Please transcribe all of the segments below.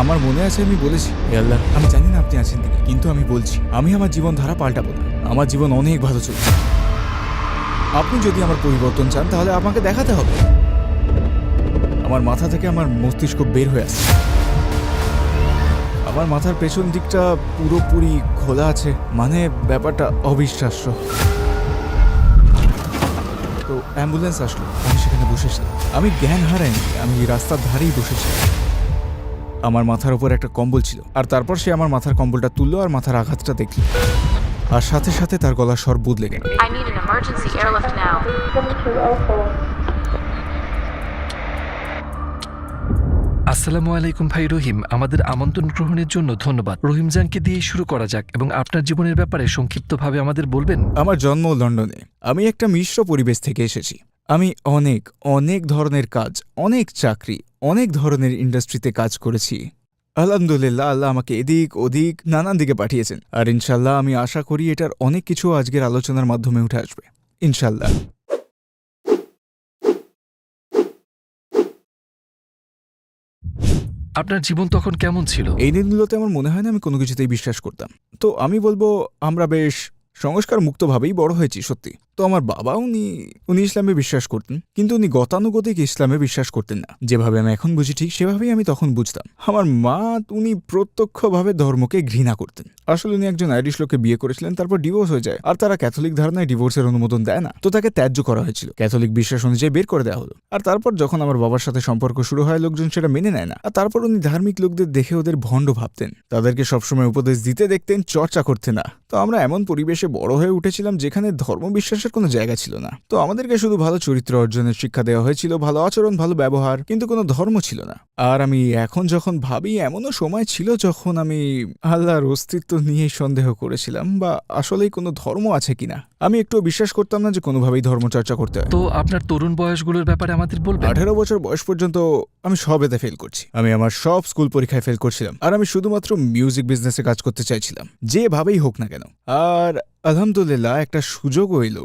আমার মনে আছে আমি বলেছি, হে আল্লাহ, আমি জানি না আপনি আছেন কিনা, কিন্তু আমি বলছি আমি আমার জীবনধারা পাল্টাবো না। আমার জীবন অনেক ভালো চলছে। আপনি যদি আমার পরিবর্তন চান তাহলে আমাকে দেখাতে হবে। আমার মাথা থেকে আমার মস্তিষ্ক বের হয়ে আসছে। আমার মাথার পেছন দিকটা পুরোপুরি খোলা আছে, মানে ব্যাপারটা অবিশ্বাস্য। তো অ্যাম্বুলেন্স আসলো, আমি সেখানে বসেছিলাম। আমি জ্ঞান হারাইনি, আমি রাস্তার ধারেই বসেছিলাম। আমার মাথার উপর একটা কম্বল ছিল, আর তারপর সে আমার মাথার কম্বলটা তুললো আর মাথার আঘাতটা দেখল, আর সাথে সাথে তার গলার স্বর বদলে গেল। I need an emergency airlift now. আসসালামু আলাইকুম ভাই রহিম, আমাদের আমন্ত্রণ গ্রহণের জন্য ধন্যবাদ। রহিম জানকে দিয়ে শুরু করা যাক এবং আপনার জীবনের ব্যাপারে সংক্ষিপ্তভাবে আমাদের বলবেন। আমার জন্ম লন্ডনে। আমি একটা মিশ্র পরিবেশ থেকে এসেছি। আমি অনেক অনেক ধরনের কাজ, অনেক চাকরি, অনেক ধরনের ইন্ডাস্ট্রিতে কাজ করেছি। আলহামদুলিল্লাহ, আল্লাহ আমাকে এদিক ওদিক নানান দিকে পাঠিয়েছেন, আর ইনশাল্লাহ আমি আশা করি এটার অনেক কিছু আজকের আলোচনার মাধ্যমে উঠে আসবে ইনশাল্লাহ। আপনার জীবন তখন কেমন ছিল? এই দিনগুলোতে আমার মনে হয় না আমি কোনো কিছুতেই বিশ্বাস করতাম। তো আমি বলবো আমরা বেশ সংস্কার মুক্তভাবেই বড় হয়েছি, সত্যি। তো আমার বাবা উনি ইসলামে বিশ্বাস করতেন, কিন্তু উনি গতানুগতিক ইসলামে বিশ্বাস করতেন না। যেভাবে আমি এখন বুঝি ঠিক সেভাবেই আমি তখন বুঝতাম। আমার মা উনি প্রত্যক্ষভাবে ধর্মকে ঘৃণা করতেন। আসলে উনি একজন আইরিশ লোককে বিয়ে করেছিলেন, তারপর ডিভোর্স হয়ে যায়, আর তারা ক্যাথলিক ধারণায় ডিভোর্সের অনুমোদন দেয় না। তো তাকে ত্যায্য করা হয়েছিল, ক্যাথলিক বিশ্বাস অনুযায়ী বের করে দেওয়া হলো। আর তারপর যখন আমার বাবার সাথে সম্পর্ক শুরু হয়, লোকজন সেটা মেনে নেয় না। আর তারপর উনি ধার্মিক লোকদের দেখে ওদের ভণ্ড ভাবতেন, তাদেরকে সবসময় উপদেশ দিতে দেখতেন, চর্চা করতে না। তো আমরা এমন পরিবেশে বড় হয়ে উঠেছিলাম যেখানে ধর্ম বিশ্বাসের কোনো জায়গা ছিল না। তো আমাদেরকে শুধু ভালো চরিত্র অর্জনের শিক্ষা দেওয়া হয়েছিল, ভালো আচরণ, ভালো ব্যবহার, কিন্তু কোনো ধর্ম ছিল না। আর আমি এখন যখন ভাবি, এমনও সময় ছিল যখন আমি আল্লাহর অস্তিত্ব নিয়ে সন্দেহ করেছিলাম, বা আসলেই কোনো ধর্ম আছে কিনা। আমি একটু বিশ্বাস করতাম না যে কোনোভাবেই ধর্মচর্চা করতে হয়। তো আপনার তরুণ বয়সগুলোর ব্যাপারে আমাদের বলবেন। 18 বছর বয়স পর্যন্ত আমি সব এতে ফেল করছি। আমি আমার সব স্কুল পরীক্ষায় ফেল করছিলাম, আর আমি শুধুমাত্র মিউজিক বিজনেসে কাজ করতে চাইছিলাম, যেভাবেই হোক না কেন। আর আলহামদুলিল্লাহ একটা সুযোগও এলো।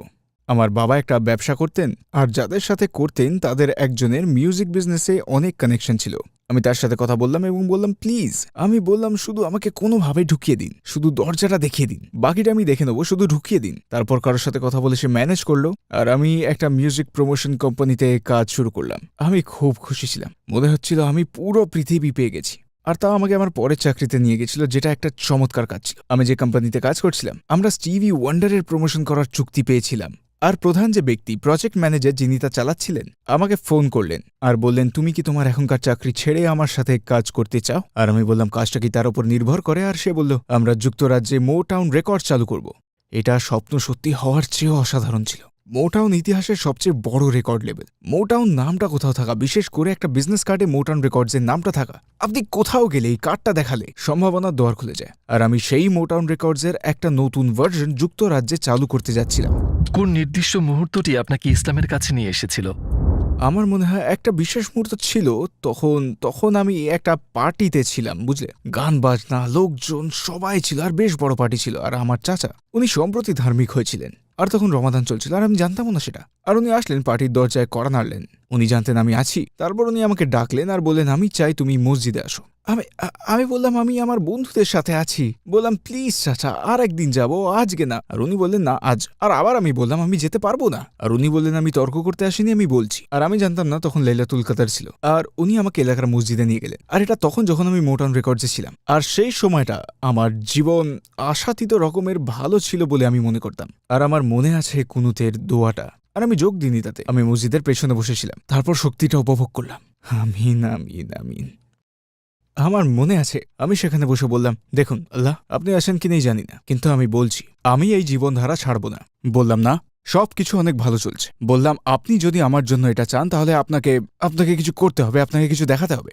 আমার বাবা একটা ব্যবসা করতেন, আর যাদের সাথে করতেন তাদের একজনের মিউজিক বিজনেসে অনেক কানেকশন ছিল। আমি তার সাথে কথা বললাম এবং বললাম, প্লিজ, আমি বললাম শুধু আমাকে কোনোভাবে ঢুকিয়ে দিন, শুধু দরজাটা দেখিয়ে দিন, বাকিটা আমি দেখে নেবো, শুধু ঢুকিয়ে দিন। তারপর কারোর সাথে কথা বলে সে ম্যানেজ করলো, আর আমি একটা মিউজিক প্রমোশন কোম্পানিতে কাজ শুরু করলাম। আমি খুব খুশি ছিলাম, মনে হচ্ছিল আমি পুরো পৃথিবী পেয়ে গেছি। আর তাও আমাকে আমার পরের চাকরিতে নিয়ে গেছিল, যেটা একটা চমৎকার কাজ ছিল। আমি যে কোম্পানিতে কাজ করছিলাম, আমরা স্টিভি ওয়ান্ডারের প্রমোশন করার চুক্তি পেয়েছিলাম। আর প্রধান যে ব্যক্তি, প্রজেক্ট ম্যানেজার যিনি তা চালাচ্ছিলেন, আমাকে ফোন করলেন আর বললেন, তুমি কি তোমার এখনকার চাকরি ছেড়ে আমার সাথে কাজ করতে চাও? আর আমি বললাম, কাজটা কি তার উপর নির্ভর করে? আর সে বলল, আমরা যুক্তরাজ্যে মোটাউন রেকর্ড চালু করব। এটা স্বপ্ন সত্যি হওয়ার চেয়েও অসাধারণ ছিল। মোটাউন ইতিহাসের সবচেয়ে বড় রেকর্ড লেভেল। মোটাউন নামটা কোথাও থাকা, বিশেষ করে একটা বিজনেস কার্ডে মোটাউন রেকর্ডসের নামটা থাকা, আপনি কোথাও গেলে এই কার্ডটা দেখালে সম্ভাবনার দোয়ার খুলে যায়। আর আমি সেই মোটাউন রেকর্ডসের একটা নতুন ভার্সন যুক্তরাজ্যে চালু করতে যাচ্ছিলাম। কোন নির্দিষ্ট মুহূর্তটি আপনাকে ইসলামের কাছে নিয়ে এসেছিল? আমার মনে হয় একটা বিশেষ মুহূর্ত ছিল, তখন আমি একটা পার্টিতে ছিলাম, বুঝলে, গান বাজনা, লোকজন সবাই ছিল, আর বেশ বড় পার্টি ছিল। আর আমার চাচা, উনি সম্প্রতি ধার্মিক হয়েছিলেন, আর তখন রমাদান চলছিল, আর আমি জানতামও না সেটা। আর উনি আসলেন, পার্টির দরজায় কড়া নাড়লেন। উনি জানতেন আমি আছি। তারপর উনি আমাকে ডাকলেন আর বললেন, আমি চাই তুমি মসজিদে আসো। আমি বললাম, আমি আমার বন্ধুদের সাথে আছি। বললাম, প্লিজ চাচা, আর একদিন যাবো, আজকে না। আর উনি বললেন, না আজ। আর আবার আমি বললাম, আমি যেতে পারবো না। আর উনি বললেন, আমি তর্ক করতে আসিনি, আমি বলছি। আর আমি জানতাম না তখন লাইলাতুল কদর ছিল। আর উনি আমাকে এলাকার মসজিদে নিয়ে গেলেন। আর এটা তখন যখন আমি মোটাউন রেকর্ডসে ছিলাম। আর সেই সময়টা আমার জীবন আশাতীত রকমের ভালো ছিল বলে আমি মনে করতাম। আর আমার মনে আছে কুনুতের দোয়াটা, আর আমি যোগ দিইনি তাতে। আমি মসজিদের পেছনে বসেছিলাম, তারপর শক্তিটা উপভোগ করলাম। আমিন আমিন আমিন। আমার মনে আছে আমি সেখানে বসে বললাম, দেখুন আল্লাহ, আপনি আসেন কি নেই জানি না, কিন্তু আমি বলছি আমি এই জীবনধারা ছাড়ব না। বললাম, না, সবকিছু অনেক ভালো চলছে। বললাম, আপনি যদি আমার জন্য এটা চান তাহলে আপনাকে কিছু করতে হবে, আপনাকে কিছু দেখাতে হবে।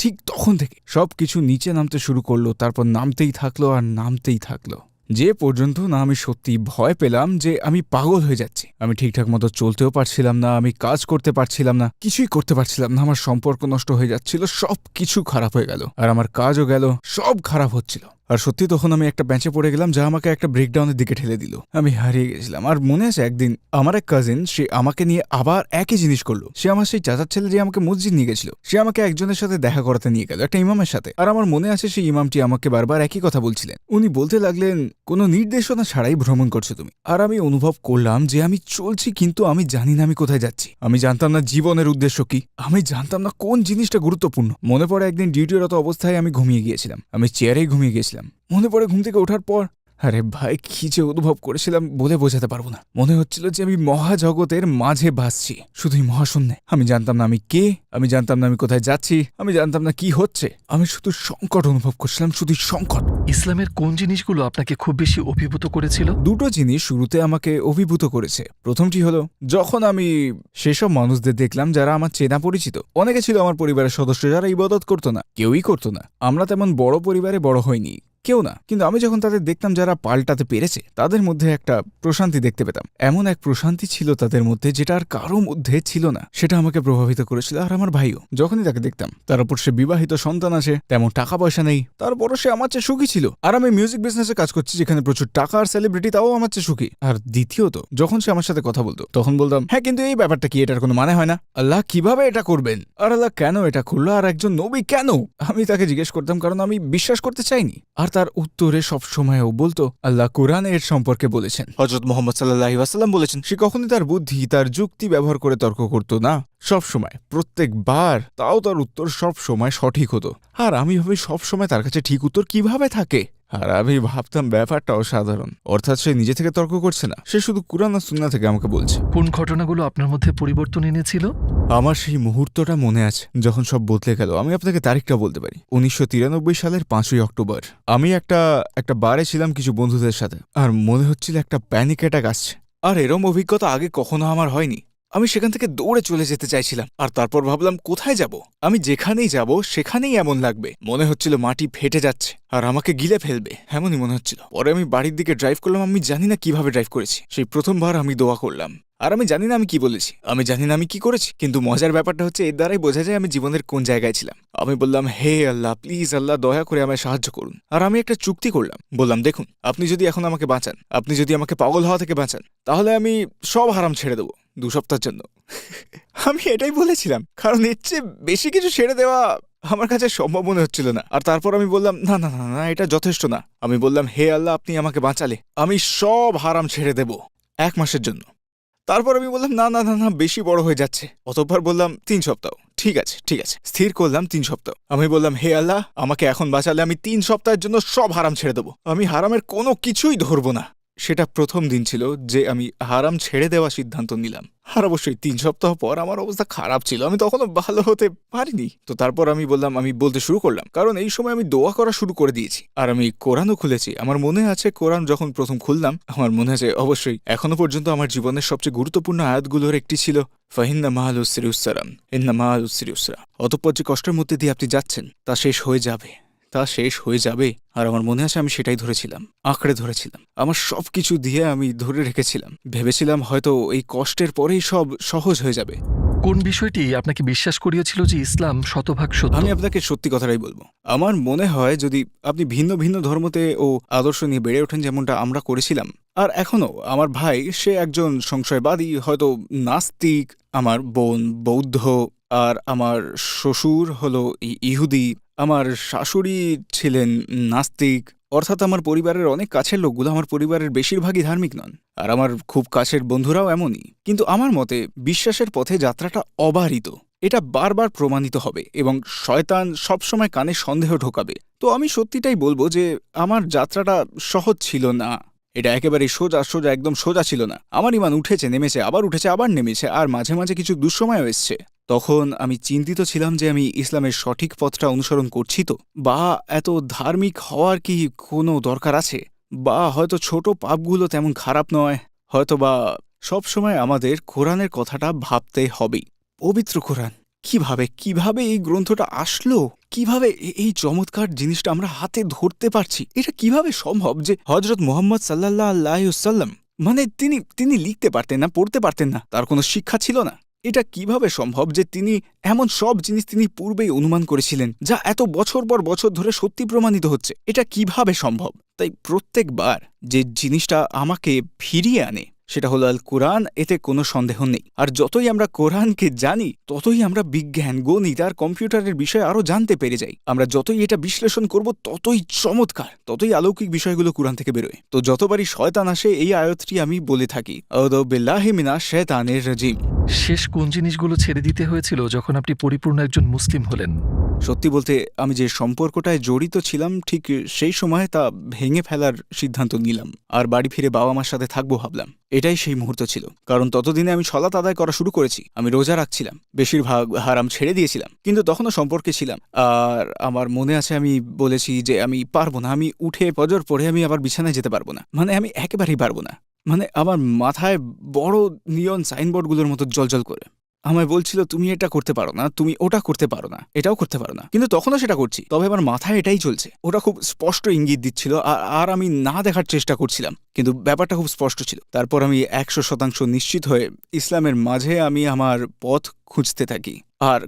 ঠিক তখন থেকে সবকিছু নিচে নামতে শুরু করলো, তারপর নামতেই থাকলো আর নামতেই থাকলো, যে পর্যন্ত না আমি সত্যি ভয় পেলাম যে আমি পাগল হয়ে যাচ্ছি। আমি ঠিকঠাক মতো চলতেও পারছিলাম না, আমি কাজ করতে পারছিলাম না, কিছুই করতে পারছিলাম না। আমার সম্পর্ক নষ্ট হয়ে যাচ্ছিল, সব কিছু খারাপ হয়ে গেল, আর আমার কাজও গেল, সব খারাপ হচ্ছিল। আর সত্যি তখন আমি একটা বেঞ্চে পড়ে গেলাম, যা আমাকে একটা ব্রেকডাউনের দিকে ঠেলে দিল। আমি হারিয়ে গেছিলাম। আর মনে আছে একদিন আমার এক কাজিন, সে আমাকে নিয়ে আবার একই জিনিস করলো। সে আমার সেই চাচার ছেলে যে আমাকে মসজিদ নিয়ে গেছিল, সে আমাকে একজনের সাথে দেখা করাতে নিয়ে গেল, একটা ইমামের সাথে। আর আমার মনে আছে সেই ইমামটি আমাকে বারবার একই কথা বলছিলেন। উনি বলতে লাগলেন, কোনো নির্দেশনা ছাড়াই ভ্রমণ করছো তুমি। আর আমি অনুভব করলাম যে আমি চলছি, কিন্তু আমি জানি না আমি কোথায় যাচ্ছি। আমি জানতাম না জীবনের উদ্দেশ্য কি, আমি জানতাম না কোন জিনিসটা গুরুত্বপূর্ণ। মনে পড়ে একদিন ডিউটিরত অবস্থায় আমি ঘুমিয়ে গিয়েছিলাম। আমি চেয়ারেই ঘুমিয়ে গেছিলাম। মনে পড়ে ঘুম থেকে ওঠার পর, আরে ভাই, কি যে অনুভব করেছিলাম বলে বোঝাতে পারবো না। মনে হচ্ছিল যে আমি মহাজগতের মাঝে ভাসছি, শুধুই মহাশূন্যে। আমি জানতাম না আমি কে, আমি জানতাম না আমি কোথায় যাচ্ছি, আমি জানতাম না কি হচ্ছে। আমি শুধু সংকট অনুভব করছিলাম, শুধুই সংকট। ইসলামের কোন জিনিসগুলো আপনাকে খুব বেশি অভিভূত করেছিল? দুটো জিনিস শুরুতে আমাকে অভিভূত করেছে। প্রথমটি হলো যখন আমি সেসব মানুষদের দেখলাম যারা আমার চেনা পরিচিত। অনেকে ছিল আমার পরিবারের সদস্য যারা ইবাদত করতো না, কেউই করতো না। আমরা তেমন বড় পরিবারে বড় হইনি, কেউ না। কিন্তু আমি যখন তাদের দেখতাম যারা পাল্টাতে পেরেছে, তাদের মধ্যে একটা প্রশান্তি দেখতে পেতাম। এমন এক প্রশান্তি ছিল তাদের মধ্যে যেটা আর কারো মধ্যে ছিল না। সেটা আমাকে প্রভাবিত করেছিল। আর আমার ভাইও, যখনই তাকে দেখতাম, তার উপর সে বিবাহিত, সন্তান আছে, তেমন টাকা পয়সা নেই, তারপরও সে আমার চেয়ে সুখী ছিল। আর আমি মিউজিক বিজনেসে কাজ করছি যেখানে প্রচুর টাকা আর সেলিব্রিটি, তাও আমার চেয়ে সুখী। আর দ্বিতীয়ত, যখন সে আমার সাথে কথা বলতো, তখন বলতাম, হ্যাঁ কিন্তু এই ব্যাপারটা কি, এটার কোনো মানে হয় না। আল্লাহ কিভাবে এটা করবেন, আর আল্লাহ কেন এটা করলো, আর একজন নবী কেন? আমি তাকে জিজ্ঞেস করতাম, কারণ আমি বিশ্বাস করতে চাইনি। আর তার উত্তরে সবসময়ও বলতো, আল্লাহ কোরআনে এর সম্পর্কে বলেছেন, হযরত মুহাম্মদ সাল্লাল্লাহু আলাইহি ওয়াসাল্লাম বলেছেন। সে কখনোই তার বুদ্ধি, তার যুক্তি ব্যবহার করে তর্ক করতো না। সব সময়, প্রত্যেকবার, তাও তার উত্তর সব সময় সঠিক হতো। আর আমি ভাবি সব সময় তার কাছে ঠিক উত্তর কিভাবে থাকে। আর আমি ভাবতাম ব্যাপারটা অসাধারণ। অর্থাৎ সে নিজে থেকে তর্ক করছে না, সে শুধু কুরআন আর সুন্নাহ থেকে আমাকে বলছে। কোন ঘটনাগুলো আপনার মধ্যে পরিবর্তন এনেছিল? আমার সেই মুহূর্তটা মনে আছে যখন সব বদলে গেল। আমি আপনাকে তারিখটা বলতে পারি, 1993 সালের 5ই অক্টোবর। আমি একটা বারে ছিলাম কিছু বন্ধুদের সাথে, আর মনে হচ্ছিল একটা প্যানিক অ্যাটাক আসছে। আর এরম অভিজ্ঞতা আগে কখনো আমার হয়নি। আমি সেখান থেকে দৌড়ে চলে যেতে চাইছিলাম। আর তারপর ভাবলাম, কোথায় যাব? আমি যেখানেই যাব সেখানেই এমন লাগবে। মনে হচ্ছিল মাটি ফেটে যাচ্ছে আর আমাকে গিলে ফেলবে, এমনই মনে হচ্ছিল। পরে আমি বাড়ির দিকে ড্রাইভ করলাম। আমি জানি না কিভাবে ড্রাইভ করেছি। সেই প্রথমবার আমি দোয়া করলাম। আর আমি জানি না আমি কি বলেছি, আমি জানি না আমি কি করেছি, কিন্তু মজার ব্যাপারটা হচ্ছে এর দ্বারাই বোঝা যায় আমি জীবনের কোন জায়গায় ছিলাম। আমি বললাম, হে আল্লাহ, প্লিজ আল্লাহ, দয়া করে আমায় সাহায্য করুন। আর আমি একটা চুক্তি করলাম। বললাম, দেখুন, আপনি যদি এখন আমাকে বাঁচান, আপনি যদি আমাকে পাগল হওয়া থেকে বাঁচান, তাহলে আমি সব হারাম ছেড়ে দেবো 2 সপ্তাহের জন্য। আমি এটাই বলেছিলাম, কারণ এর চেয়ে বেশি কিছু ছেড়ে দেওয়া আমার কাছে সম্ভব মনে হচ্ছিল না। আর তারপর আমি বললাম, না না না না, এটা যথেষ্ট না। আমি বললাম, হে আল্লাহ, আপনি আমাকে বাঁচালে আমি সব হারাম ছেড়ে দেব 1 মাসের জন্য। তারপর আমি বললাম, না না না না, বেশি বড় হয়ে যাচ্ছে। অতঃপর বললাম 3 সপ্তাহ। ঠিক আছে ঠিক আছে, স্থির করলাম 3 সপ্তাহ। আমি বললাম, হে আল্লাহ, আমাকে এখন বাঁচালে আমি 3 সপ্তাহের জন্য সব হারাম ছেড়ে দেবো। আমি হারামের কোনো কিছুই ধরবো না। সেটা প্রথম দিন ছিল যে আমি হারাম ছেড়ে দেওয়া সিদ্ধান্ত নিলাম। আর অবশ্যই 3 সপ্তাহ পর আমার অবস্থা খারাপ ছিল, আমি তখনও ভালো হতে পারিনি। তো তারপর আমি বললাম, আমি বলতে শুরু করলাম, কারণ এই সময় আমি দোয়া করা শুরু করে দিয়েছি। আর আমি কোরআনও খুলেছি। আমার মনে আছে কোরআন যখন প্রথম খুললাম, আমার মনে আছে অবশ্যই এখনো পর্যন্ত আমার জীবনের সবচেয়ে গুরুত্বপূর্ণ আয়াতগুলোর একটি ছিল, ফাইন্না মাআল উসরি ইউসরান, ইন্না মাআল উসরি ইউসরা। অতঃপর যে কষ্টের মধ্যে দিয়ে আপনি যাচ্ছেন তা শেষ হয়ে যাবে, তা শেষ হয়ে যাবে। আর আমার মনে আছে আমি সেটাই ধরেছিলাম, আঁকড়ে ধরেছিলাম। আমার সবকিছু দিয়ে আমি ধরে রেখেছিলাম। ভেবেছিলাম হয়তো এই কষ্টের পরেই সব সহজ হয়ে যাবে। কোন বিষয়টি আপনাকে বিশ্বাস করিয়েছিল যে ইসলাম শতভাগ সত্য? আমি আপনাকে সত্যি কথাটাই বলবো। আমার মনে হয় যদি আপনি ভিন্ন ভিন্ন ধর্মতে ও আদর্শ নিয়ে বেড়ে ওঠেন, যেমনটা আমরা করেছিলাম, আর এখনো আমার ভাই সে একজন সংশয়বাদী, হয়তো নাস্তিক, আমার বোন বৌদ্ধ, আর আমার শ্বশুর হলো ইহুদি, আমার শাশুড়ি ছিলেন নাস্তিক। অর্থাৎ আমার পরিবারের অনেক কাছের লোকগুলো, আমার পরিবারের বেশিরভাগই ধার্মিক নন, আর আমার খুব কাছের বন্ধুরাও এমনই। কিন্তু আমার মতে বিশ্বাসের পথে যাত্রাটা অবারিত। এটা বারবার প্রমাণিত হবে এবং শয়তান সবসময় কানে সন্দেহ ঢোকাবে। তো আমি সত্যিটাই বলবো যে আমার যাত্রাটা সহজ ছিল না। এটা একেবারে সোজা সোজা, একদম সোজা ছিল না। আমার ইমান উঠেছে, নেমেছে, আবার উঠেছে, আবার নেমেছে, আর মাঝে মাঝে কিছু দুঃসময়ও এসছে। তখন আমি চিন্তিত ছিলাম যে আমি ইসলামের সঠিক পথটা অনুসরণ করছি তো, বা এত ধার্মিক হওয়ার কি কোনো দরকার আছে, বা হয়তো ছোট পাপগুলো তেমন খারাপ নয়, হয়তো বা সবসময় আমাদের কোরআনের কথাটা ভাবতে হবেই। পবিত্র কোরআন কিভাবে এই গ্রন্থটা আসলো, কিভাবে এই চমৎকার জিনিসটা আমরা হাতে ধরতে পারছি, এটা কিভাবে সম্ভব যে হযরত মুহাম্মদ সাল্লাল্লাহু আলাইহি ওয়াসাল্লাম, মানে তিনি লিখতে পারতেন না, পড়তে পারতেন না, তার কোনো শিক্ষা ছিল না, এটা কিভাবে সম্ভব যে তিনি এমন সব জিনিস তিনি পূর্বেই অনুমান করেছিলেন যা এত বছর পর বছর ধরে সত্যি প্রমাণিত হচ্ছে? এটা কিভাবে সম্ভব? তাই প্রত্যেকবার যে জিনিসটা আমাকে ফিরিয়ে আনে সেটা হলো আল কোরআন, এতে কোনো সন্দেহ নেই। আর যতই আমরা কোরআনকে জানি ততই আমরা বিজ্ঞান, গণিত আর কম্পিউটারের বিষয়ে আরও জানতে পেরে যাই। আমরা যতই এটা বিশ্লেষণ করব ততই চমৎকার, ততই অলৌকিক বিষয়গুলো কোরআন থেকে বেরোয়। তো যতবারই শয়তান আসে এই আয়াতটি আমি বলে থাকি, আউযু বিল্লাহি মিনাশ শাইতানির রাজিম। শেষ কোন জিনিসগুলো ছেড়ে দিতে হয়েছিল যখন আপনি পরিপূর্ণ একজন মুসলিম হলেন? সত্যি বলতে আমি যে সম্পর্কটায় জড়িত ছিলাম ঠিক সেই সময় তা ভেঙে ফেলার সিদ্ধান্ত নিলাম আর বাড়ি ফিরে বাবা মার সাথে থাকবো ভাবলাম। এটাই সেই মুহূর্ত ছিল, কারণ ততদিনে আমি সলাত আদায় করা শুরু করেছি, আমি রোজা রাখছিলাম, বেশিরভাগ হারাম ছেড়ে দিয়েছিলাম, কিন্তু তখনও সম্পর্কে ছিলাম। আর আমার মনে আছে আমি বলেছি যে আমি পারবো না, আমি উঠে ফজর পড়ে আমি আবার বিছানায় যেতে পারবো না, মানে আমি একেবারেই পারবো না। মানে আমার মাথায় বড় নিয়ন সাইনবোর্ডগুলোর মতো জ্বলজ্বল করে আমায় বলছিল, তুমি এটা করতে পারো না, তুমি ওটা করতে পারো না, এটাও করতে পারো না। কিন্তু তখনও সেটা করছি, তবে আমার মাথায় এটাই চলছে। ওটা খুব স্পষ্ট ইঙ্গিত দিচ্ছিল আর আমি না দেখার চেষ্টা করছিলাম, কিন্তু ব্যাপারটা খুব স্পষ্ট ছিল। তারপর আমি 100% নিশ্চিত হয়ে ইসলামের মাঝে আমি আমার পথ খুঁজতে থাকি। আর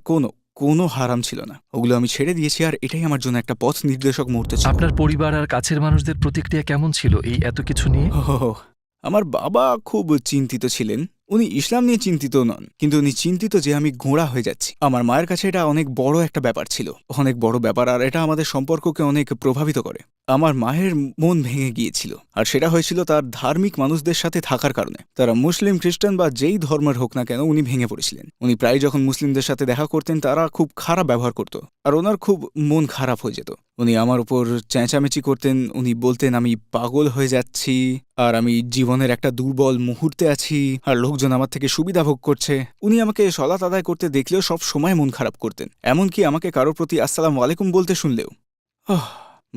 কোনো হারাম ছিল না, ওগুলো আমি ছেড়ে দিয়েছি। আর এটাই আমার জন্য একটা পথ নির্দেশক মুহূর্ত ছিল। আপনার পরিবার আর কাছের মানুষদের প্রতিক্রিয়া কেমন ছিল এই এত কিছু নিয়ে? আমার বাবা খুব চিন্তিত ছিলেন। উনি ইসলাম নিয়ে চিন্তিত নন, কিন্তু উনি চিন্তিত যে আমি গোঁড়া হয়ে যাচ্ছি। আমার মায়ের কাছে এটা অনেক বড় একটা ব্যাপার ছিল, অনেক বড় ব্যাপার, আর এটা আমাদের সম্পর্ককে অনেক প্রভাবিত করে। আমার মায়ের মন ভেঙে গিয়েছিল, আর সেটা হয়েছিল তার ধার্মিক মানুষদের সাথে থাকার কারণে। তারা মুসলিম, খ্রিস্টান বা যেই ধর্মের হোক না কেন, উনি ভেঙে পড়েছিলেন। উনি প্রায় যখন মুসলিমদের সাথে দেখা করতেন তারা খুব খারাপ ব্যবহার করত, আর ওনার খুব মন খারাপ হয়ে যেত। উনি আমার উপর চেঁচামেচি করতেন, উনি বলতেন আমি পাগল হয়ে যাচ্ছি, আর আমি জীবনের একটা দুর্বল মুহূর্তে আছি, আর লোকজন আমার থেকে সুবিধা ভোগ করছে। উনি আমাকে সলাত আদায় করতে দেখলেও সব সময় মন খারাপ করতেন, এমনকি আমাকে কারোর প্রতি আসসালামু আলাইকুম বলতে শুনলেও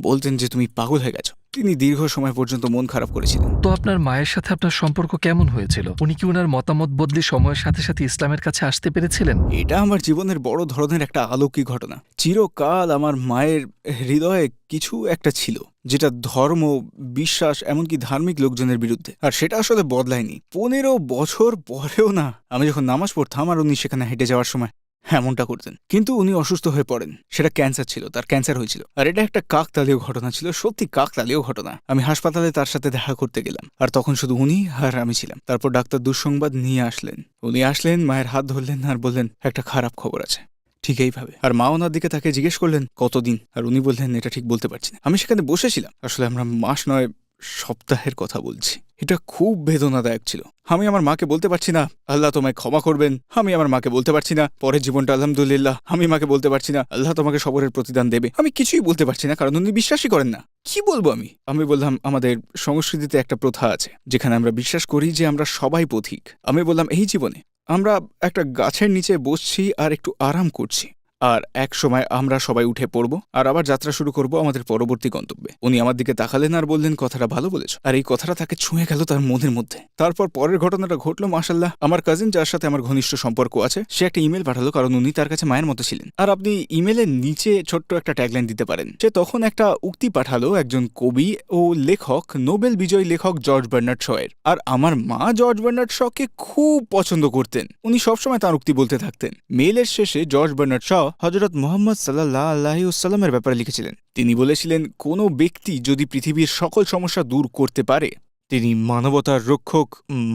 বলতেন যে তুমি পাগল হয়ে গেছো। তিনি দীর্ঘ সময় পর্যন্ত মন খারাপ করেছিলেন। তো আপনার মায়ের সাথে আপনার সম্পর্ক কেমন হয়েছিল? উনি কি ওনার মতামত বদলে সময়ের সাথে সাথে ইসলামের কাছে আসতে পেরেছিলেন? এটা আমার জীবনের বড় ধরনের একটা অলৌকিক ঘটনা। চিরকাল আমার মায়ের হৃদয়ে কিছু একটা ছিল যেটা ধর্ম, বিশ্বাস, এমনকি ধার্মিক লোকজনের বিরুদ্ধে, আর সেটা আসলে বদলায়নি। 15 বছর পরেও না, আমি যখন নামাজ পড়তাম আর উনি সেখানে হেঁটে যাওয়ার সময় এমনটা করতেন। কিন্তু উনি অসুস্থ হয়ে পড়েন, সেটা ক্যান্সার ছিল, তার ক্যান্সার হয়েছিল। আর এটা একটা কাকতালীয় ঘটনা ছিল, সত্যি কাকতালীয় ঘটনা। আমি হাসপাতালে তার সাথে দেখা করতে গেলাম, আর তখন শুধু উনি আর আমি ছিলাম। তারপর ডাক্তার দুঃসংবাদ নিয়ে আসলেন। উনি আসলেন, মায়ের হাত ধরলেন আর বললেন একটা খারাপ খবর আছে। ঠিক এইভাবে। আর মা ওনার দিকে তাকে জিজ্ঞেস করলেন কতদিন, আর উনি বললেন এটা ঠিক বলতে পারছি না। আমি সেখানে বসেছিলাম, আসলে আমরা মাস নয় সপ্তাহের কথা বলছি। এটা খুব বেদনাদায়ক ছিল। আমি আমার মাকে বলতে পারছি না আল্লাহ তোমায় ক্ষমা করবেন, আমি আমার মাকে বলতে পারছি না পরের জীবনটা আলহামদুলিল্লাহ, আমি মাকে বলতে পারছি না আল্লাহ তোমাকে সবরের প্রতিদান দেবে। আমি কিছুই বলতে পারছি না, কারণ উনি বিশ্বাসই করেন না। কি বলবো আমি বললাম আমাদের সংস্কৃতিতে একটা প্রথা আছে যেখানে আমরা বিশ্বাস করি যে আমরা সবাই পথিক। আমি বললাম এই জীবনে আমরা একটা গাছের নিচে বসছি আর একটু আরাম করছি, আর এক সময় আমরা সবাই উঠে পড়ব আর আবার যাত্রা শুরু করব আমাদের পরবর্তী গন্তব্যে। উনি আমার দিকে তাকালেন আর বললেন কথাটা ভালো বলেছ। আর এই কথাটা তাকে ছুঁয়ে গেল তার মনের মধ্যে। তারপর পরের ঘটনাটা ঘটলো, মাশাআল্লাহ। আমার কাজিন যার সাথে আমার ঘনিষ্ঠ সম্পর্ক আছে, সে একটা ইমেল পাঠালো, কারণ উনি তার কাছে মায়ের মতো ছিলেন। আর আপনি ইমেলের নিচে ছোট্ট একটা ট্যাগলাইন দিতে পারেন। সে তখন একটা উক্তি পাঠালো একজন কবি ও লেখক, নোবেল বিজয়ী লেখক জর্জ বার্নার্ড শয়ের। আর আমার মা জর্জ বার্নার্ড শকে খুব পছন্দ করতেন, উনি সবসময় তার উক্তি বলতে থাকতেন। মেইলের শেষে জর্জ বার্নার্ড শ হযরত মুহাম্মদ সাল্লাল্লাহু আলাইহি ওয়াসাল্লামের ব্যাপারে লিখেছিলেন। তিনি বলেছিলেন কোনো ব্যক্তি যদি পৃথিবীর সকল সমস্যা দূর করতে পারে, তিনি মানবতার রক্ষক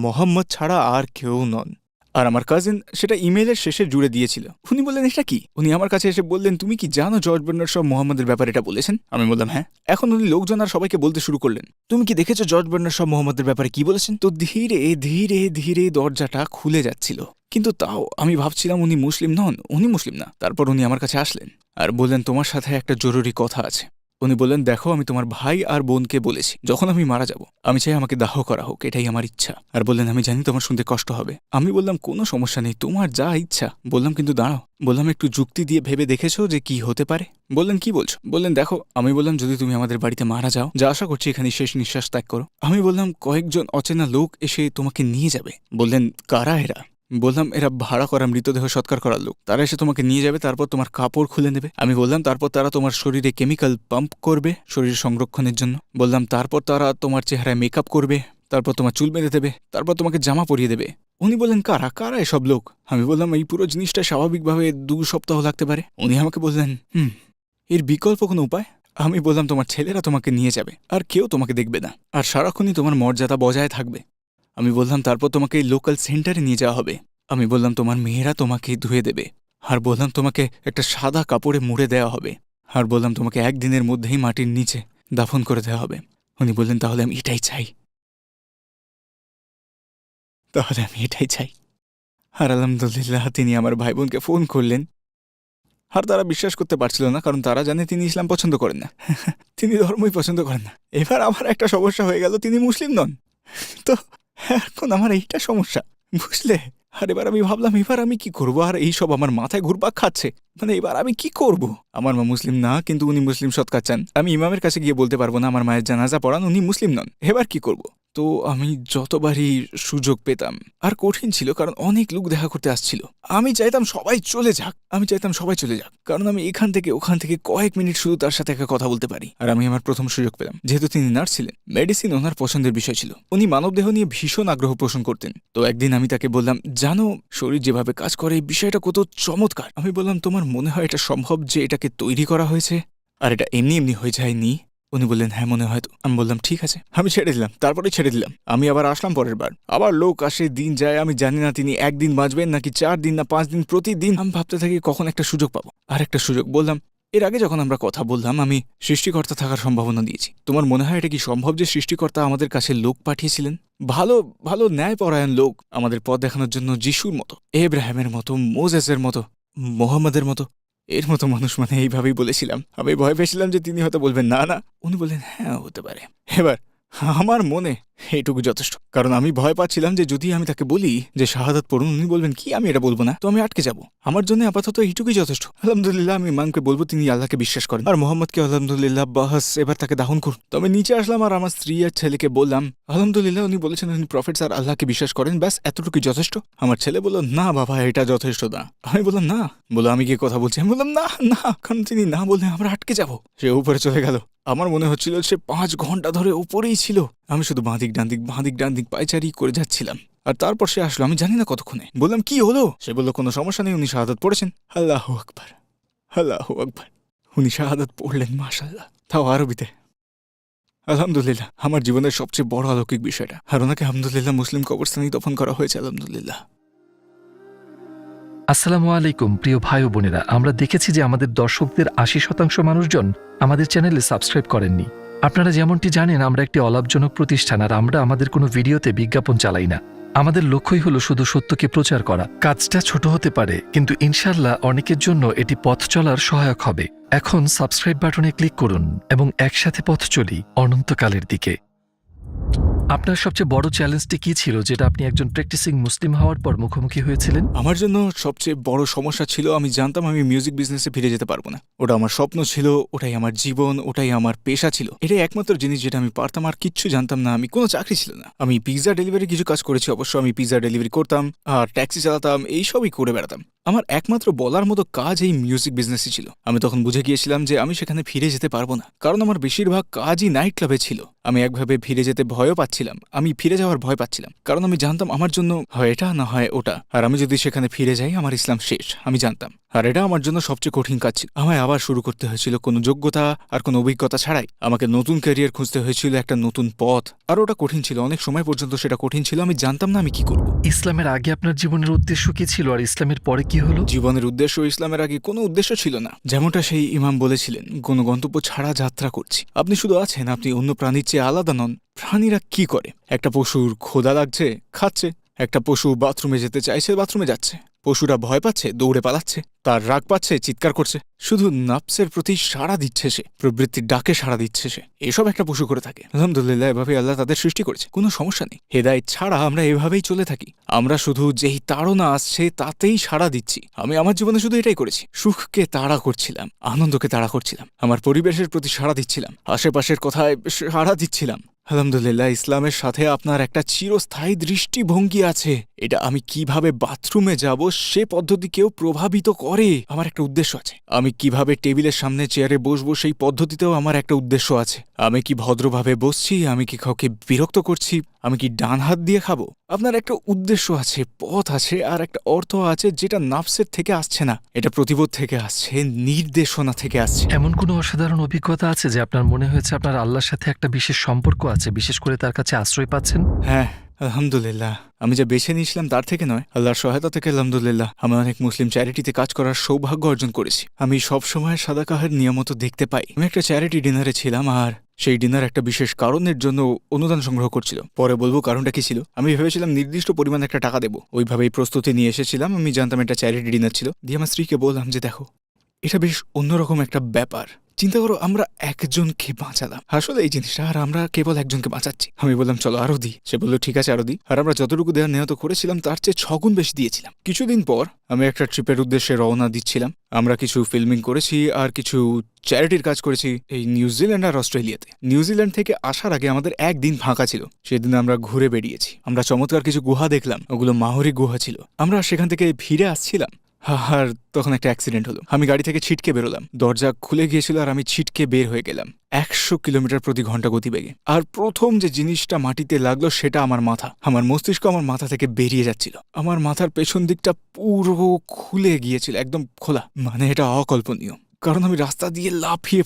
মুহাম্মদ ছাড়া আর কেউ নন। আর আমার কাজিন সেটা ইমেইলের শেষে জুড়ে দিয়েছিল। উনি বললেন এটা কি? উনি আমার কাছে এসে বললেন তুমি কি জানো জর্জ বার্নার্ড শ মুহাম্মদের ব্যাপারে এটা বলেছেন? আমি বললাম হ্যাঁ। এখন উনি লোকজন আর সবাইকে বলতে শুরু করলেন তুমি কি দেখেছো জর্জ বার্নার্ড শ মুহাম্মদের ব্যাপারে কি বলেছেন? তো ধীরে ধীরে ধীরে দরজাটা খুলে যাচ্ছিল, কিন্তু তাও আমি ভাবছিলাম উনি মুসলিম নন, উনি মুসলিম না। তারপর উনি আমার কাছে আসলেন আর বললেন তোমার সাথে একটা জরুরি কথা আছে। উনি বললেন দেখো, আমি তোমার ভাই আর বোনকে বলেছি যখন আমি মারা যাব আমি চাই আমাকে দাহ করা হোক, এটাই আমার ইচ্ছা। আর বললেন আমি জানি তোমার শুনতে কষ্ট হবে। আমি বললাম কোনো সমস্যা নেই, তোমার যা ইচ্ছা। বললাম কিন্তু দাঁড়াও, বললাম একটু যুক্তি দিয়ে ভেবে দেখেছো যে কি হতে পারে? বললেন কি বলছো? বললেন দেখো, আমি বললাম যদি তুমি আমাদের বাড়িতে মারা যাও, যা আশা করছি এখানে শেষ নিঃশ্বাস ত্যাগ করো। আমি বললাম কয়েকজন অচেনা লোক এসে তোমাকে নিয়ে যাবে। বললেন কারা এরা? বললাম এরা ভাড়া করা মৃতদেহ সৎকার করার লোক, তারা এসে তোমাকে নিয়ে যাবে, তারপর তোমার কাপড় খুলে নেবে। আমি বললাম তারপর তারা তোমার শরীরে কেমিক্যাল পাম্প করবে শরীর সংরক্ষণের জন্য। বললাম তারপর তারা তোমার চেহারায় মেকআপ করবে, তারপর তোমার চুল বেঁধে দেবে, তারপর তোমাকে জামা পরিয়ে দেবে। উনি বললেন কারা কারা এসব লোক? আমি বললাম এই পুরো জিনিসটা স্বাভাবিকভাবে 2 সপ্তাহ লাগতে পারে। উনি আমাকে বললেন এর বিকল্প কোনো উপায়? আমি বললাম তোমার ছেলেরা তোমাকে নিয়ে যাবে, আর কেউ তোমাকে দেখবে না, আর সারাক্ষণই তোমার মর্যাদা বজায় থাকবে। আমি বললাম তারপর তোমাকে এই লোকাল সেন্টারে নিয়ে যাওয়া হবে। আমি বললাম তোমার মেয়েরা তোমাকে ধুয়ে দেবে, আর বললাম তোমাকে একটা সাদা কাপড়ে মুড়ে দেওয়া হবে, আর বললাম তোমাকে 1 দিনের মধ্যেই মাটির নিচে দাফন করে দেওয়া হবে। উনি বললেন তাহলে আমি এটাই চাই, তাহলে আমি এটাই চাই। আর আলহামদুলিল্লাহ তিনি আমার ভাই বোনকে ফোন করলেন, আর তারা বিশ্বাস করতে পারছিল না, কারণ তারা জানে তিনি ইসলাম পছন্দ করেন না, তিনি ধর্মই পছন্দ করেন না। এবার আমার একটা সমস্যা হয়ে গেল, তিনি মুসলিম নন, তো এখন আমার এইটা সমস্যা, বুঝলে? আর এবার আমি ভাবলাম এবার আমি কি করব, আর এইসব আমার মাথায় ঘুরপাক খাচ্ছে, মানে এবার আমি কি করব? আমার মা মুসলিম না, কিন্তু উনি মুসলিম সৎকার চান। আমি ইমামের কাছে গিয়ে বলতে পারবো না আমার মায়ের জানাজা পড়ান, উনি মুসলিম নন। এবার কি করব? তো আমি যতবারই সুযোগ পেতাম, আর কঠিন ছিল কারণ অনেক লোক দেখা করতে আসছিল। আমি চাইতাম সবাই চলে যাক, কারণ আমি এখান থেকে ওখান থেকে কয়েক মিনিট শুধু তার সাথে একটা কথা বলতে পারি। আর আমি আমার প্রথম সুযোগ পেলাম, যেহেতু তিনি নার্স ছিলেন, মেডিসিন ওনার পছন্দের বিষয় ছিল, উনি মানবদেহ নিয়ে ভীষণ আগ্রহ পোষণ করতেন। তো একদিন আমি তাকে বললাম, জানো শরীর যেভাবে কাজ করে এই বিষয়টা কত চমৎকার। আমি বললাম তোমার মনে হয় এটা সম্ভব যে এটাকে তৈরি করা হয়েছে আর এটা এমনি এমনি হয়ে যায়নি? উনি বললেন হ্যাঁ মনে হয় তো। আমি বললাম ঠিক আছে, আমি ছেড়ে দিলাম। তারপরে ছেড়ে দিলাম, আমি আবার আসলাম পরের বার, আবার লোক আসে, দিন যায়, আমি জানি না তিনি 1 দিন বাঁচবেন নাকি 4 দিন না 5 দিন। প্রতিদিন আমি ভাবতে থাকি কখন একটা সুযোগ পাবো, আর একটা সুযোগ। বললাম এর আগে যখন আমরা কথা বললাম আমি সৃষ্টিকর্তা থাকার সম্ভাবনা দিয়েছি, তোমার মনে হয় এটা কি সম্ভব যে সৃষ্টিকর্তা আমাদের কাছে লোক পাঠিয়েছিলেন, ভালো ভালো ন্যায়পরায়ণ লোক, আমাদের পথ দেখানোর জন্য, যিশুর মতো, এব্রাহিমের মতো, মোজেসের মতো, মোহাম্মদের মতো, এর মতো মানুষ। মানে এইভাবেই বলেছিলাম। আমি ভয় পেয়েছিলাম যে তিনি হয়তো বলবেন না না। উনি বললেন হ্যাঁ হতে পারে। এবার আমার মনে এইটুকু যথেষ্ট, কারণ আমি ভয় পাচ্ছিলাম যে যদি আমি তাকে বলি যে শাহাদাত পড়ুন, উনি বলবেন কি আমি এটা বলবো না, তো আমি আটকে যাব। আমার জন্য আপাতত এইটুকুই যথেষ্ট। আলহামদুলিল্লাহ আমি ইমামকে বলবো তিনি আল্লাহকে বিশ্বাস করেন, আর মোহাম্মদকে আলহামদুলিল্লাহ বাস এবার তাকে দাহন করুন। তো আমি নিচে আসলাম আর আমার স্ত্রী আর ছেলেকে বললাম আলহামদুলিল্লাহ উনি বলেছেন উনি প্রফেট আর আল্লাহকে বিশ্বাস করেন, ব্যাস এতটুকুই যথেষ্ট। আমার ছেলে বলল না বাবা এটা যথেষ্ট না। আমি বললাম না, বলো আমি কি কথা বলছি? আমি বললাম না না, কারণ তিনি না বললে আমরা আটকে যাব। সে উপরে চলে গেল, আমার মনে হচ্ছিল সে 5 ঘন্টা ধরে উপরেই ছিল। আমি শুধু বাঁদিক ডানদিক পায়চারি করে যাচ্ছিলাম, আর তারপর সে আসলো, আমি জানি না কতক্ষণে। বললাম কি হলো? সে বলল কোনো সমস্যা নেই, উনি শাহাদাত পড়েছেন। আল্লাহু আকবার, আল্লাহু আকবার। উনি শাহাদাত পড়লেন মাশাআল্লাহ, তাও আরবিতে। আলহামদুলিল্লাহ আমার জীবনের সবচেয়ে বড় অলৌকিক বিষয়টা। আর ওনাকে আলহামদুলিল্লাহ মুসলিম কবরস্থানেই দফন করা হয়েছে আলহামদুলিল্লাহ। আসসালামু আলাইকুম প্রিয় ভাই ও বোনেরা, আমরা দেখেছি যে আমাদের দর্শকদের 80% মানুষজন আমাদের চ্যানেলে সাবস্ক্রাইব করেননি। আপনারা যেমনটি জানেন আমরা একটি অলাভজনক প্রতিষ্ঠান, আর আমরা আমাদের কোনো ভিডিওতে বিজ্ঞাপন চালাই না। আমাদের লক্ষ্যই হলো শুধু সত্যকে প্রচার করা। কাজটা ছোট হতে পারে, কিন্তু ইনশাআল্লাহ অনেকের জন্য এটি পথ চলার সহায়ক হবে। এখন সাবস্ক্রাইব বাটনে ক্লিক করুন এবং একসাথে পথ চলি অনন্তকালের দিকে। আপনার সবচেয়ে বড় চ্যালেঞ্জটি কি ছিল, যেটা আপনি একজন প্র্যাকটিসিং মুসলিম হওয়ার পর মুখোমুখি হয়েছিলেন? আমার জন্য সবচেয়ে বড় সমস্যা ছিল আমি জানতাম আমি মিউজিক বিজনেসে ফিরে যেতে পারবো না। ওটা আমার স্বপ্ন ছিল, ওটাই আমার জীবন, ওটাই আমার পেশা ছিল। এটাই একমাত্র জিনিস যেটা আমি পারতাম, আর কিচ্ছু জানতাম না। আমি কোনো চাকরি ছিল না। আমি পিৎজা ডেলিভারি কিছু কাজ করেছি অবশ্য, আমি পিৎজা ডেলিভারি করতাম আর ট্যাক্সি চালাতাম, এইসবই করে বেড়াতাম। আমার একমাত্র বলার মতো কাজ এই মিউজিক বিজনেসই ছিল। আমি তখন বুঝে গিয়েছিলাম যে আমি সেখানে ফিরে যেতে পারবো না, কারণ আমার বেশিরভাগ কাজই নাইট ক্লাবে ছিল। আমি একভাবে ফিরে যেতে ভয়ও পাচ্ছিলাম, আমি ফিরে যাওয়ার ভয় পাচ্ছিলাম, কারণ আমি জানতাম আমার জন্য হয় এটা না হয় ওটা, আর আমি যদি সেখানে ফিরে যাই আমার ইসলাম শেষ, আমি জানতাম। আর এটা আমার জন্য সবচেয়ে কঠিন কাজ ছিল। আমায় আবার শুরু করতে হয়েছিল কোনো যোগ্যতা আর কোনো অভিজ্ঞতা ছাড়াই। আমাকে নতুন ক্যারিয়ার খুঁজতে হয়েছিল, একটা নতুন পথ, আর ওটা কঠিন ছিল। অনেক সময় পর্যন্ত সেটা কঠিন ছিল, আমি জানতাম না আমি কি করব। ইসলামের আগে আপনার জীবনের উদ্দেশ্য কি ছিল, আর ইসলামের পরে কি হলো? জীবনের উদ্দেশ্য ইসলামের আগে কোনো উদ্দেশ্য ছিল না। যেমনটা সেই ইমাম বলেছিলেন, কোনো গন্তব্য ছাড়া যাত্রা করছি। আপনি শুধু আছেন, আপনি অন্য প্রাণীর চেয়ে আলাদা নন। প্রাণীরা কি করে? একটা পশুর ক্ষুধা লাগছে, খাচ্ছে। একটা পশু বাথরুমে যেতে চাইছে, বাথরুমে যাচ্ছে। পশুরা ভয় পাচ্ছে, দৌড়ে পালাচ্ছে। তার রাগ পাচ্ছে, চিৎকার করছে। শুধু নাফসের প্রতি সাড়া দিচ্ছে সে, প্রবৃত্তির ডাকে সাড়া দিচ্ছে সে। এসব একটা পশু করে থাকে। আলহামদুলিল্লাহ এভাবে আল্লাহ তাদের সৃষ্টি করেছে, কোনো সমস্যা নেই। হেদায়েত ছাড়া আমরা এভাবেই চলে থাকি। আমরা শুধু যেই তাড়না আসছে তাতেই সাড়া দিচ্ছি। আমি আমার জীবনে শুধু এটাই করেছি, সুখকে তাড়া করছিলাম, আনন্দকে তাড়া করছিলাম, আমার পরিবেশের প্রতি সাড়া দিচ্ছিলাম, আশেপাশের কথায় সাড়া দিচ্ছিলাম। আলহামদুলিল্লাহ ইসলামের সাথে আপনার একটা চিরস্থায়ী দৃষ্টিভঙ্গি আছে, এটা আমি কিভাবে বাথরুমে যাব সে পদ্ধতিকেও প্রভাবিত করে। আমার একটা উদ্দেশ্য আছে। আমি কিভাবে টেবিলের সামনে চেয়ারে বসবো সেই পদ্ধতিতেও আমার একটা উদ্দেশ্য আছে। আমি কি ভদ্রভাবে বসছি, আমি কি কাউকে বিরক্ত করছি, আমি কি ডান হাত দিয়ে খাবো। আপনার একটা উদ্দেশ্য আছে, পথ আছে, আর একটা অর্থ আছে যেটা নাফসের থেকে আসছে না, এটা প্রতিবোধ থেকে আসছে, নির্দেশনা থেকে আসছে। এমন কোনো অসাধারণ অভিজ্ঞতা আছে যে আপনার মনে হয়েছে আপনার আল্লাহর সাথে একটা বিশেষ সম্পর্ক আছে, বিশেষ করে তার কাছে আশ্রয় পাচ্ছেন? হ্যাঁ, আলহামদুলিল্লাহ। আমি যা বেছে নিয়েছিলাম তার থেকে নয়, আল্লাহর সহায়তা থেকে আলহামদুলিল্লাহ আমি অনেক মুসলিম চ্যারিটিতে কাজ করার সৌভাগ্য অর্জন করেছি। আমি সবসময় সাদাকাহের নিয়ামত দেখতে পাই। আমি একটা চ্যারিটি ডিনারে ছিলাম, আর সেই ডিনার একটা বিশেষ কারণের জন্য অনুদান সংগ্রহ করছিল। পরে বলবো কারণটা কি ছিল। আমি ভেবেছিলাম নির্দিষ্ট পরিমাণে একটা টাকা দেবো, ওইভাবেই প্রস্তুতি নিয়ে এসেছিলাম। আমি জানতাম একটা চ্যারিটি ডিনার ছিল। দিয়ে আমার স্ত্রীকে বললাম যে দেখো, এটা বেশ অন্যরকম একটা ব্যাপার। চিন্তা করো, আমরা একজনকে বাঁচালাম আসলে এই জিনিসটা, আর আমরা কেবল একজনকে বাঁচাচ্ছি। আমি বললাম চলো আরো দিই। সে বললো ঠিক আছে আরো দিই। আর আমরা যতটুকু দেওয়ার নিহত করেছিলাম তার চেয়ে 6 গুণ বেশি দিয়েছিলাম। কিছুদিন পর আমি একটা ট্রিপের উদ্দেশ্যে রওনা দিচ্ছিলাম। আমরা কিছু ফিল্মিং করেছি আর কিছু চ্যারিটির কাজ করেছি এই নিউজিল্যান্ড আর অস্ট্রেলিয়াতে। নিউজিল্যান্ড থেকে আসার আগে আমাদের একদিন ফাঁকা ছিল, সেদিন আমরা ঘুরে বেরিয়েছি। আমরা চমৎকার কিছু গুহা দেখলাম, ওগুলো মাহরি গুহা ছিল। আমরা সেখান থেকে ফিরে আসছিলাম, আর তখন একটা অ্যাক্সিডেন্ট হলো। আমি গাড়ি থেকে ছিটকে বেরোলাম, দরজা খুলে গিয়েছিল আর আমি ছিটকে বের হয়ে গেলাম 100 কিলোমিটার প্রতি ঘন্টা গতিবেগে। আর প্রথম যে জিনিসটা মাটিতে লাগলো সেটা আমার মাথা। আমার মস্তিষ্ক আমার মাথা থেকে বেরিয়ে যাচ্ছিল। আমার মাথার পেছন দিকটা পুরো খুলে গিয়েছিল, একদম খোলা। মানে এটা অকল্পনীয়, কারণ আমি রাস্তা দিয়ে লাফিয়ে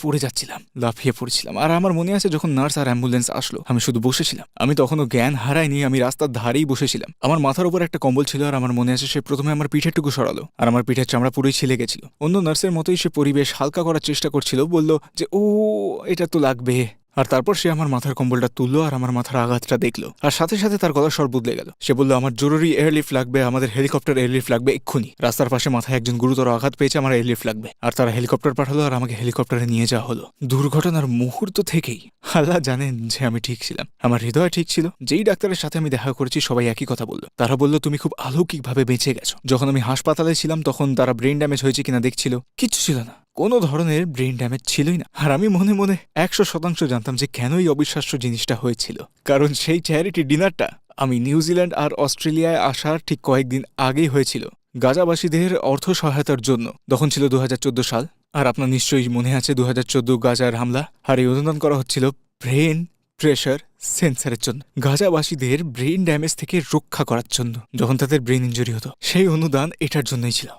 পড়েছিলাম। আর আমার মনে আছে যখন নার্স আর অ্যাম্বুলেন্স আসলো, আমি শুধু বসেছিলাম। আমি তখনও জ্ঞান হারাইনি, আমি রাস্তার ধারেই বসেছিলাম। আমার মাথার উপর একটা কম্বল ছিল, আর আমার মনে আছে সে প্রথমে আমার পিঠের টুকু সরালো, আর আমার পিঠের চামড়া পুরোই ছিলে গেছিল। অন্য নার্সের মতোই সে পরিবেশ হালকা করার চেষ্টা করছিল, বলল যে ও এটা তো লাগবে। আর তারপর সে আমার মাথার কম্বলটা তুললো আর আমার মাথার আঘাতটা দেখলো, আর সাথে সাথে তার গলার স্বর বদলে গেল। সে বলল আমার জরুরি এয়ারলিফট লাগবে, আমাদের হেলিকপ্টার এয়ারলিফট লাগবে এক্ষুনি। রাস্তার পাশে মাথায় একজন গুরুতর আঘাত পেয়েছে, আমার এয়ারলিফট লাগবে। আর তারা হেলিকপ্টার পাঠালো আর আমাকে হেলিকপ্টারে নিয়ে যাওয়া হলো। দুর্ঘটনার মুহূর্ত থেকেই আল্লাহ জানেন যে আমি ঠিক ছিলাম, আমার হৃদয় ঠিক ছিল। যেই ডাক্তারের সাথে আমি দেখা করেছি সবাই একই কথা বলল। তারা বলল তুমি খুব অলৌকিকভাবে বেঁচে গেছো। যখন আমি হাসপাতালে ছিলাম তখন তারা ব্রেন ড্যামেজ হয়েছে কিনা দেখছিল, কিচ্ছু ছিল না, কোনো ধরনের ব্রেন ড্যামেজ ছিলই না। আর আমি মনে মনে 100% জানতাম যে কেন এই অবিশ্বাস্য জিনিসটা হয়েছিল। কারণ সেই চ্যারিটি ডিনারটা আমি নিউজিল্যান্ড আর অস্ট্রেলিয়ায় আসার ঠিক কয়েকদিন আগেই হয়েছিল, গাজাবাসীদের অর্থ সহায়তার জন্য। তখন ছিল 2014 সাল, আর আপনার নিশ্চয়ই মনে আছে 2014 গাজার হামলা। আর এই অনুদান করা হচ্ছিল ব্রেন প্রেশার সেন্সারের জন্য, গাজাবাসীদের ব্রেন ড্যামেজ থেকে রক্ষা করার জন্য। যখন তাদের ব্রেন ইনজুরি হতো, সেই অনুদান এটার জন্যই ছিল,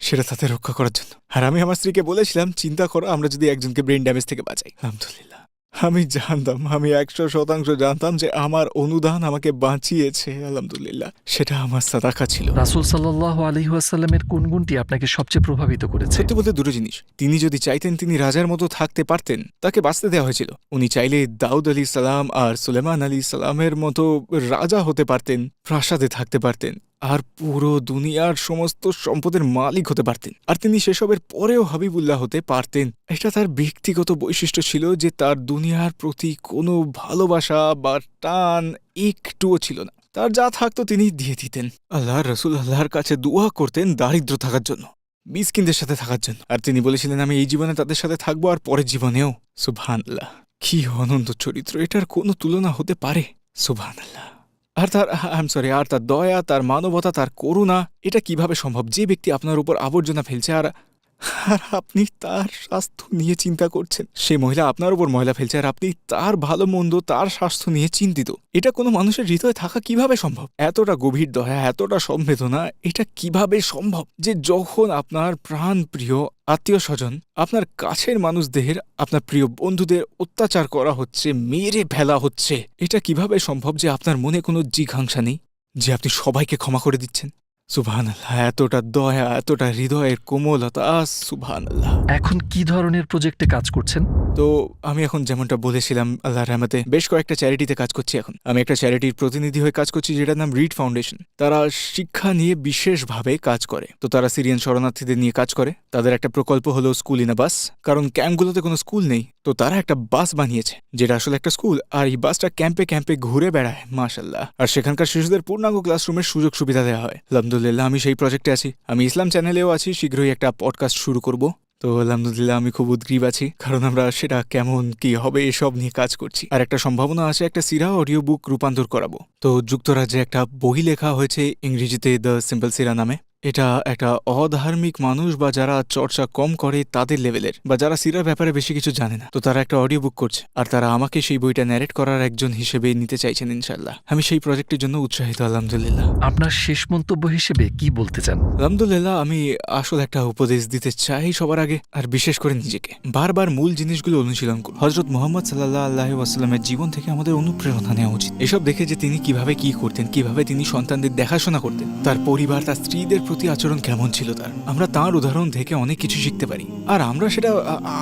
সেটা তাদের রক্ষা করার জন্য। আর আমি আমার স্ত্রীকে বলেছিলাম চিন্তা করো আমরা যদি একজনকে ব্রেন ড্যামেজ থেকে বাঁচাই। আলহামদুলিল্লাহ, আমি জানতাম, আমি 100% জানতাম যে আমার অনুদান আমাকে বাঁচিয়েছে। আলহামদুলিল্লাহ, সেটা আমার সাদাকা ছিল। রাসূল সাল্লাল্লাহু আলাইহি ওয়াসাল্লামের কোন গুণটি আপনাকে সবচেয়ে প্রভাবিত করেছে? সত্যি বলতে দুটো জিনিস। তিনি যদি চাইতেন তিনি রাজার মতো থাকতে পারতেন, তাকে বাঁচতে দেওয়া হয়েছিল। উনি চাইলে দাউদ আলী সালাম আর সুলেমান আলী সালামের মতো রাজা হতে পারতেন, প্রাসাদে থাকতে পারতেন, আর পুরো দুনিয়ার সমস্ত সম্পদের মালিক হতে পারতেন। আর তিনি সেসবের পরেও হাবিবুল্লাহ হতে পারতেন। এটা তার ব্যক্তিগত বৈশিষ্ট্য ছিল যে তার দুনিয়ার প্রতি কোনো ভালোবাসা বা টান একটুও ছিল না। তার যা থাকতো তিনি দিয়ে দিতেন। আল্লাহর রাসূল আল্লাহর কাছে দোয়া করতেন দারিদ্র থাকার জন্য, মিসকিনদের সাথে থাকার জন্য। আর তিনি বলেছিলেন আমি এই জীবনে তাদের সাথে থাকবো আর পরের জীবনেও। সুবহানাল্লাহ, কি অনন্ত চরিত্র, এটার কোনো তুলনা হতে পারে? সুবহানাল্লাহ। আর তার দয়া, তার মানবতা, তার করুণা, এটা কিভাবে সম্ভব? যে ব্যক্তি আপনার উপর আবর্জনা ফেলছে আর আপনি তার স্বাস্থ্য নিয়ে চিন্তা করছেন। সে মহিলা আপনার উপর ময়লা ফেলছে আর আপনি তার ভালো মন্দ, তার স্বাস্থ্য নিয়ে চিন্তিত। এটা কোনো মানুষের হৃদয়ে থাকা কিভাবে সম্ভব? এতটা গভীর দয়া, এতটা সংবেদনা, এটা কিভাবে সম্ভব যে যখন আপনার প্রাণ প্রিয় আত্মীয় স্বজন, আপনার কাছের মানুষদের, আপনার প্রিয় বন্ধুদের অত্যাচার করা হচ্ছে, মেরে ফেলা হচ্ছে, এটা কিভাবে সম্ভব যে আপনার মনে কোনো জিঘাংসা নেই, যে আপনি সবাইকে ক্ষমা করে দিচ্ছেন? সুবহানাল্লাহ, এতটা দয়া, এতটা হৃদয়ের কোমলতা, সুবহানাল্লাহ। এখন কি ধরনের প্রজেক্টে কাজ করছেন? তো আমি এখন যেমনটা বলেছিলাম আল্লাহর রহমতে বেশ কয়েকটা চ্যারিটিতে কাজ করছি। এখন আমি একটা চ্যারিটির প্রতিনিধি হয়ে কাজ করছি যেটার নাম রিড ফাউন্ডেশন। তারা শিক্ষা নিয়ে বিশেষভাবে কাজ করে। তো তারা সিরিয়ান শরণার্থীদের নিয়ে কাজ করে। তাদের একটা প্রকল্প হলো স্কুল ইন আ বাস, কারণ ক্যাম্পগুলোতে কোনো স্কুল নেই। তো তারা একটা বাস বানিয়েছে যেটা আসলে একটা স্কুল, আর এই বাসটা ক্যাম্পে ক্যাম্পে ঘুরে বেড়ায়, মাশাআল্লাহ। আর সেখানকার শিশুদের পূর্ণাঙ্গ ক্লাসরুমের সুযোগ সুবিধা দেওয়া হয়। আলহামদুলিল্লাহ, আমি সেই প্রজেক্টে আছি। আমি ইসলাম চ্যানেলেও আছি, শীঘ্রই একটা পডকাস্ট শুরু করব। তো আলহামদুলিল্লাহ আমি খুব উদ্গ্রীব আছি, কারণ আমরা সেটা কেমন কি হবে এসব নিয়ে কাজ করছি। আর একটা সম্ভাবনা আছে একটা সিরা অডিও বুক রূপান্তর করাবো। তো যুক্তরাজ্যে একটা বই লেখা হয়েছে ইংরেজিতে, দ্য সিম্পল সিরা নামে। এটা একটা অধার্মিক মানুষ বা যারা চর্চা কম করে তাদের লেভেলের, বা যারা সিরার ব্যাপারে বেশি কিছু জানে না, তো তারা একটা অডিও বুক করছে, আর তারা আমাকে সেই বইটা ন্যারেট করার একজন হিসেবে নিতে চাইছেন। ইনশাল্লাহ আমি সেই প্রজেক্টের জন্য উৎসাহিত। আলহামদুলিল্লাহ। আপনার শেষ মন্তব্য হিসেবে কি বলতে চান? আলহামদুলিল্লাহ আমি আসলে একটা উপদেশ দিতে চাই সবার আগে, আর বিশেষ করে নিজেকে। বারবার মূল জিনিসগুলো অনুশীলন করুন। হযরত মুহাম্মদ সাল্লাল্লাহু আলাইহি ওয়াসাল্লামের জীবন থেকে আমাদের অনুপ্রেরণা নেওয়া উচিত। এসব দেখে যে তিনি কিভাবে কি করতেন, কিভাবে তিনি সন্তানদের দেখাশোনা করতেন, তার পরিবার, তার স্ত্রীদের প্রতি আচরণ কেমন ছিল তার, আমরা তার উদাহরণ থেকে অনেক কিছু শিখতে পারি। আর আমরা সেটা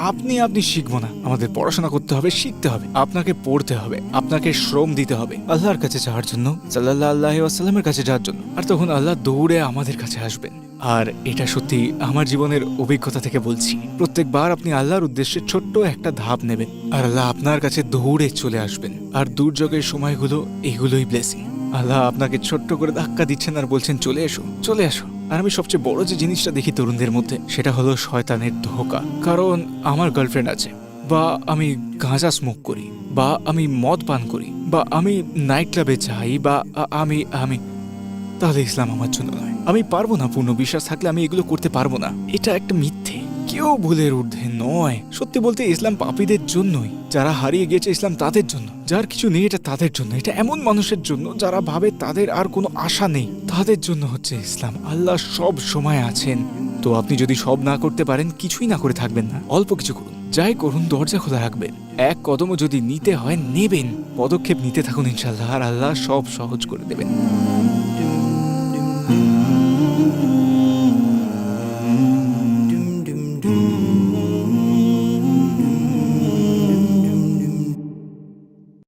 আপনি শিখবো না, আমাদের পড়াশোনা করতে হবে, শিখতে হবে, আপনাকে পড়তে হবে, আপনাকে শ্রম দিতে হবে আল্লাহর কাছে যাওয়ার জন্য, সাল্লাল্লাহু আলাইহি ওয়াসাল্লামের কাছে যাওয়ার জন্য। আর তখন আল্লাহ দৌড়ে আমাদের কাছে আসবেন। আর এটা সত্যি আমার জীবনের অভিজ্ঞতা থেকে বলছি, প্রত্যেকবার আপনি আল্লাহর উদ্দেশ্যে ছোট্ট একটা ধাপ নেবেন আর আল্লাহ আপনার কাছে দৌড়ে চলে আসবেন। আর দুর্যোগের সময়গুলো এগুলোই ব্লেসিং। আল্লাহ আপনাকে ছোট্ট করে ধাক্কা দিচ্ছেন আর বলছেন চলে এসো, চলে আসো। আর আমি সবচেয়ে বড় যে জিনিসটা দেখি তরুণদের মধ্যে, সেটা হলো শয়তানের ধোঁকা। কারণ আমার গার্লফ্রেন্ড আছে, বা আমি গাঁজা স্মোক করি, বা আমি মদ পান করি, বা আমি নাইট ক্লাবে যাই, বা আমি আমি তাহলে ইসলাম আমার জন্য নয়। আমি পারবো না, পূর্ণ বিশ্বাস থাকলে আমি এগুলো করতে পারবো না। এটা একটা মিথ্যে, কেউ ভুলের ঊর্ধ্বে নয়। সত্যি বলতে ইসলাম পাপীদের জন্যই, যারা হারিয়ে গেছে ইসলাম তাদের জন্য, যার কিছু নেই এটা তাদের জন্য, এটা এমন মানুষের জন্য যারা ভাবে তাদের আর কোনো আশা নেই, তাদের জন্য হচ্ছে ইসলাম। আল্লাহ সব সময় আছেন। তো আপনি যদি সব না করতে পারেন, কিছুই না করে থাকবেন না, অল্প কিছু করুন, যাই করুন দরজা খোলা রাখবেন। এক কদমও যদি নিতে হয় নেবেন, পদক্ষেপ নিতে থাকুন ইনশাআল্লাহ, আর আল্লাহ সব সহজ করে দেবেন।